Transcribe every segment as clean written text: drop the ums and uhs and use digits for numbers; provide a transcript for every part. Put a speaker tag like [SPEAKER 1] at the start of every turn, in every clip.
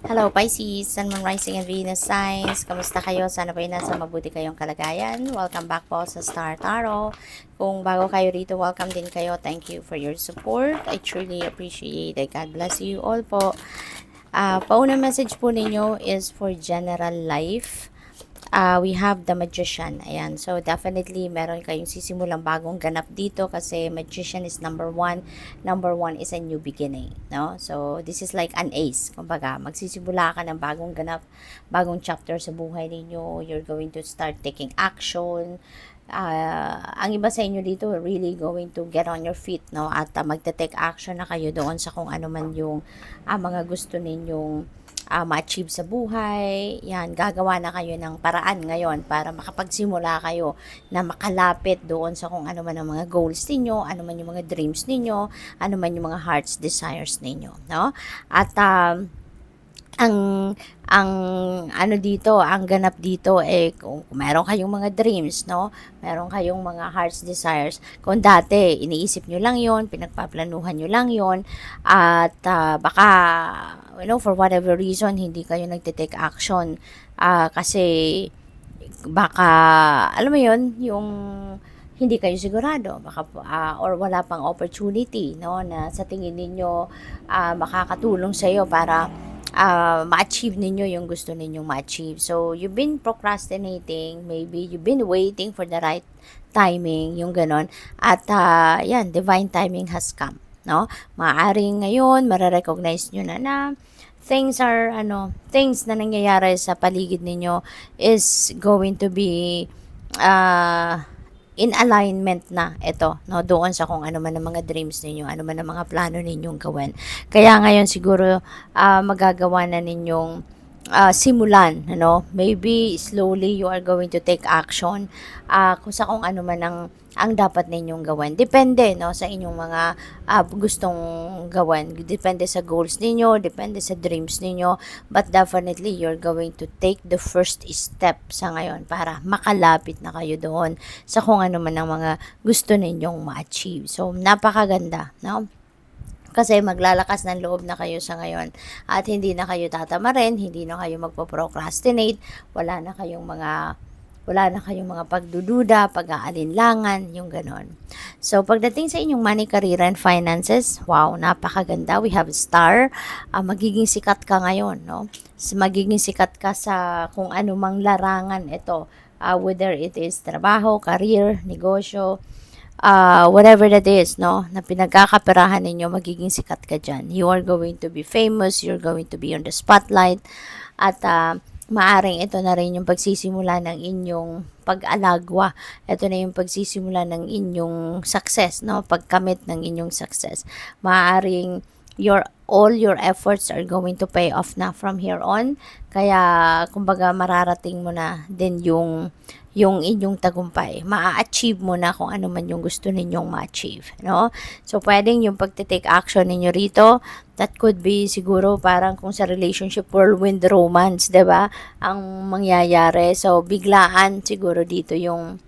[SPEAKER 1] Hello Pisces, Sun, Moon, Rising and Venus signs. Kamusta kayo? Sana po ay nasa mabuti kayong kalagayan. Welcome back po sa Star Tarot. Kung bago kayo rito, welcome din kayo. Thank you for your support. I truly appreciate it. God bless you all po. Paunang message po ninyo is for general life. We have the magician. Ayan. So, definitely, meron kayong sisimulang bagong ganap dito kasi magician is number one. Number one is a new beginning. No? So, this is like an ace. Kumbaga, magsisimula ka ng bagong ganap, bagong chapter sa buhay ninyo. You're going to start taking action. Ang iba sa inyo dito really going to get on your feet, no? At magte-take action na kayo doon sa kung ano man yung mga gusto ninyong ma-achieve sa buhay. Yan, gagawa na kayo ng paraan ngayon para makapagsimula kayo na makalapit doon sa kung ano man ang mga goals ninyo, ano man yung mga dreams ninyo, ano man yung mga heart's desires ninyo, no? At ang ang ano dito, ang ganap dito kung meron kayong mga dreams, no? Meron kayong mga heart's desires. Kung dati iniisip nyo lang 'yon, pinagpaplanuhan nyo lang 'yon at baka for whatever reason hindi kayo nagte-take action kasi baka alam mo 'yon, yung hindi kayo sigurado baka or wala pang opportunity, no, na sa tingin ninyo makakatulong sa iyo para ma-achieve ninyo yung gusto ninyong ma-achieve. So, you've been procrastinating, maybe you've been waiting for the right timing, yung ganon. At yan, divine timing has come, no? Maaaring ngayon, mare-recognize nyo na things na nangyayari sa paligid ninyo is going to be in alignment na ito, no, doon sa kung ano man ang mga dreams ninyo, ano man ang mga plano ninyong gawin. Kaya ngayon siguro magagawa na ninyong simulan, ano, maybe slowly you are going to take action kung ano man ang dapat ninyong gawin. Depende, no, sa inyong mga gustong gawin. Depende sa goals ninyo, depende sa dreams ninyo, but definitely you're going to take the first step sa ngayon para makalapit na kayo doon sa kung ano man ang mga gusto ninyong ma-achieve. So, napakaganda, no? Kasi maglalakas ng loob na kayo sa ngayon at hindi na kayo tatamarin, hindi na kayo magpo-procrastinate, wala na kayong mga pagdududa, pag-aalinlangan, yung ganon. So, pagdating sa inyong money, career, and finances, wow, napakaganda. We have star. Magiging sikat ka ngayon, no? Magiging sikat ka sa kung anumang larangan ito. Whether it is trabaho, career, negosyo, whatever that is, no, na pinagkakaperahan ninyo, magiging sikat ka dyan. You are going to be famous, you're going to be on the spotlight, at maaring ito na rin yung pagsisimula ng inyong pag-alagwa. Ito na yung pagsisimula ng inyong success, no? Pagkamit ng inyong success. Maaring all your efforts are going to pay off na from here on. Kaya, kumbaga, mararating mo na din yung inyong tagumpay. Ma-achieve mo na kung ano man yung gusto ninyong ma-achieve, no? So, pwedeng yung pagte-take action ninyo rito, that could be siguro parang kung sa relationship, whirlwind romance, 'di ba? Ang mangyayari. So, biglaan siguro dito yung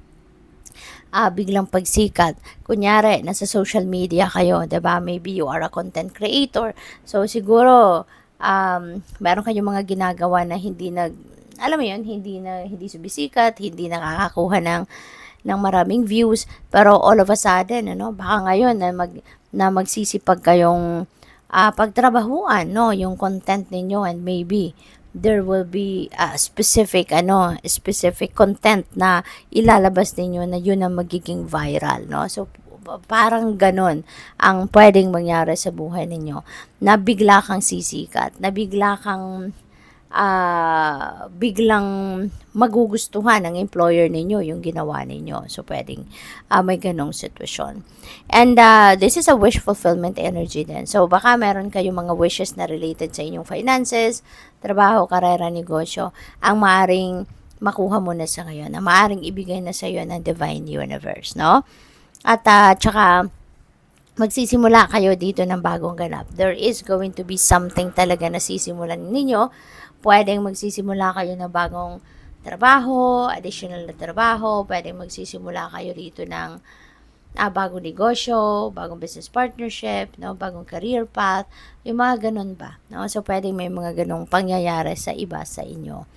[SPEAKER 1] biglang pagsikat. Kunyari, nasa social media kayo, 'di ba? Maybe you are a content creator. So, siguro meron kayong mga ginagawa na alam mo yun, hindi sumisikat, hindi nakakakuha ng maraming views, pero all of a sudden, ano, baka ngayon na magsisipag kayong pagtrabahuan, no, yung content ninyo, and maybe there will be specific content na ilalabas ninyo na yun ang magiging viral, no? So, parang ganon ang pwedeng mangyari sa buhay ninyo, na bigla kang sisikat, na biglang magugustuhan ng employer ninyo yung ginawa ninyo. So, pwedeng may ganong sitwasyon. And this is a wish fulfillment energy din. So, baka meron kayong mga wishes na related sa inyong finances, trabaho, karera, negosyo, ang maaring makuha mo na sa ngayon, na maaring ibigay na sa iyo ng divine universe, no? At tsaka, magsisimula kayo dito ng bagong ganap. There is going to be something talaga na sisimulan ninyo. Pwedeng magsisimula kayo ng bagong trabaho, additional na trabaho. Pwedeng magsisimula kayo rito ng bagong negosyo, bagong business partnership, no, bagong career path, yung mga ganun ba, no? So, pwedeng may mga ganung pangyayari sa iba sa inyo.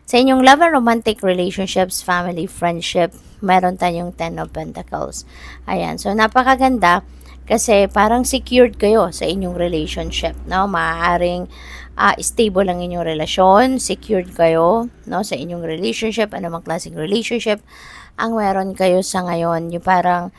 [SPEAKER 1] Sa inyong love and romantic relationships, family, friendship, meron tayong Ten of Pentacles. Ayan, so napakaganda kasi parang secured kayo sa inyong relationship, no? Maaaring stable ang inyong relasyon, secured kayo, no, sa inyong relationship, anumang klaseng relationship ang meron kayo sa ngayon, yung parang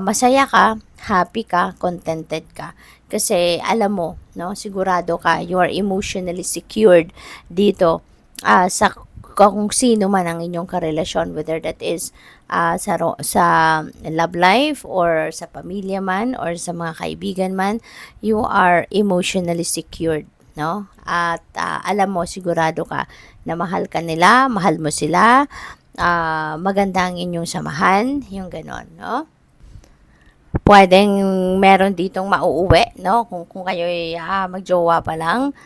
[SPEAKER 1] masaya ka, happy ka, contented ka. Kasi alam mo, no, sigurado ka, you are emotionally secured dito sa kung sino man ang inyong karelasyon, whether that is sa love life or sa pamilya man or sa mga kaibigan man, you are emotionally secured, no? At alam mo, sigurado ka na mahal ka nila, mahal mo sila, maganda ang inyong samahan, yung ganon, no? Pwedeng meron ditong mauuwi, no? Kung kayo ay magjowa pa lang,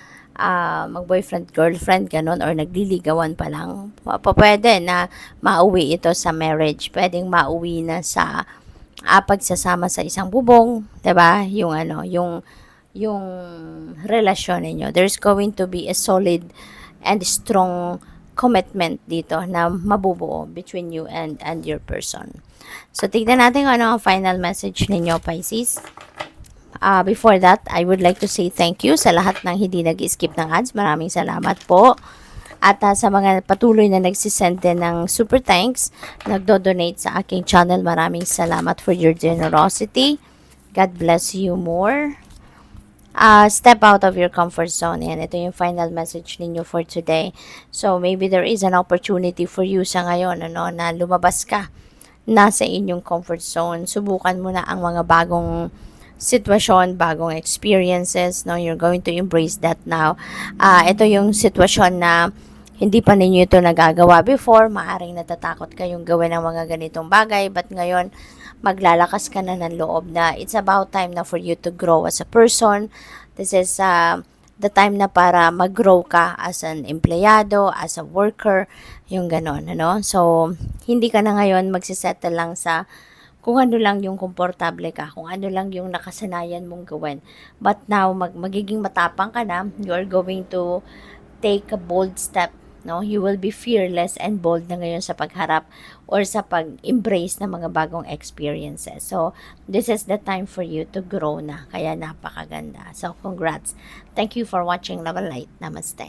[SPEAKER 1] mag-boyfriend, girlfriend, ganon, or nagliligawan pa lang, pwede na mauwi ito sa marriage. Pwedeng mauwi na sa pagsasama sa isang bubong, 'di ba? Yung yung relasyon ninyo. There's going to be a solid and strong commitment dito na mabubuo between you and your person. So, tignan natin kung ano ang final message ninyo, Pisces. Before that, I would like to say thank you sa lahat ng hindi nag-skip ng ads. Maraming salamat po. At sa mga patuloy na nagsisend din ng super thanks, nagdo-donate sa aking channel, maraming salamat for your generosity. God bless you more. Step out of your comfort zone. Yan, ito yung final message ninyo for today. So, maybe there is an opportunity for you sa ngayon, ano, na lumabas ka na sa inyong comfort zone. Subukan mo na ang mga bagong sitwasyon, bagong experiences, no? You're going to embrace that now. Ito yung sitwasyon na hindi pa ninyo ito nagagawa before. Maaring natatakot kayong gawin ng mga ganitong bagay, but ngayon, maglalakas ka na ng loob na it's about time na for you to grow as a person. This is the time na para mag-grow ka as an empleyado, as a worker, yung ganon, ano? So, hindi ka na ngayon magsisettle lang sa kung ano lang yung komportable ka, kung ano lang yung nakasanayan mong gawin. But now, magiging matapang ka na, you are going to take a bold step, no? You will be fearless and bold na ngayon sa pagharap or sa pag-embrace ng mga bagong experiences. So, this is the time for you to grow na. Kaya napakaganda. So, congrats. Thank you for watching Love and Light. Namaste.